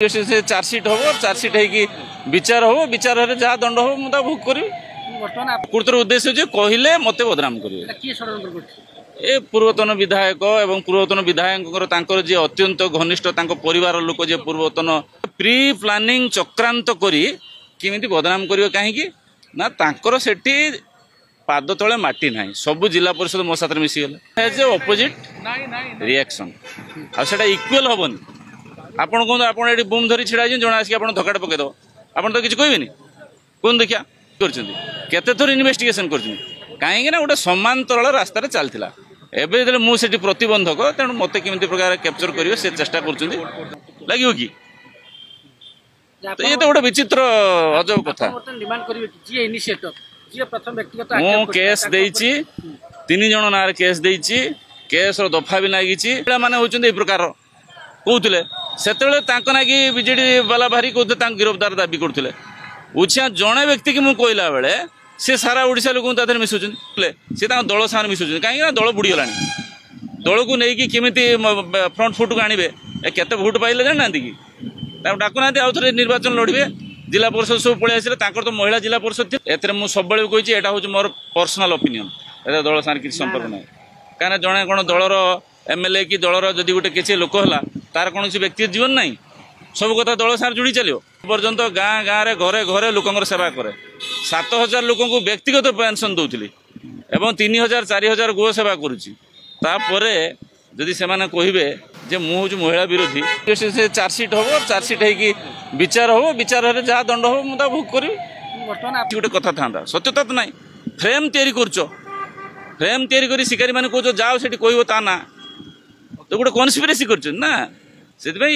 से चार्जसीट हम चार्जसीट विचार हम विचार जहाँ दंड हम मुझे भोग करी प्रकृतर उद्देश्य जे कहले मत बदनाम करेंगे ए पूर्वतन विधायक एवं पूर्वतन विधायक जे अत्यंत घनिष्ठ परिवार लोक जे पूर्वतन प्री प्लानिंग चक्रांत करी किमिति बदनाम करियो काहेकि ना तांकर सेठी पाद तले माटी ना सबु जिला परिषद मो साथ मिसीगले एज ए अपोजिट रिएक्शन आ सेटा इक्वल हबनी आपन कहते आपड़ ये बुम धरी छिड़ा जन आसिक आप धक्का पकईद आप तो किसी कहबेनि कौन देखिया करते थर इन्वेस्टिगेशन कर कहीं गोटे समांतर रास्तार चलता एवं मुझे प्रतिबंधक तेणु मत केमी प्रकार कैप्चर कर चेष्टा कर लगे कि तो ये तो गोटे विचित्र अजब कथा मु केस देती 3 जन ना केस देती केस दफा भी लगी मैंने होती प्रकार कहते से ना कि बीजेडी वाला भारी कहते गिरफ्तार दाबी करते उछिया जड़े व्यक्ति की मुझे कहला बेले सी सारा ओडिशा लोक मिसुच्च सी दल सामने मिसुच्च कहीं दल बुड़ीगला दल को लेकिन केमी फ्रंट फुट को आणवे केते भोट पाइले जाना कि डाकुना आउ थे निर्वाचन लड़े जिला परिषद सब पलि आसे तो महिला जिला परिषद थी ए मुझे सब कही यहाँ हूँ मोर पर्सनाल ओपिनियन ए दल साथ किसी संपर्क ना कहीं जड़े कौन दलर एमएलए कि दलर जदि गोटे किसी लोक है तार कौन व्यक्तिगत जीवन ना सब कथा दल सार जोड़ी चलो पर्यंत गाँ गाँव घरे घरे लोक सेवा करे 7000 लोक व्यक्तिगत पेंशन दौली एवं 3000 4000 गो सेवा करुच्ची जदि से कहे जे मुझे महिला विरोधी से चार्जसीट हम चार्जसीट विचार हम विचार जहाँ दंड हम मुझे भोग करी गोटे कथा था सत्यता तो ना फ्रेम तैयारी फ्रेम तैयारी शिकारी मैंने कह जाओ से कह ना तो गोटे कन्स्पिरेसी कर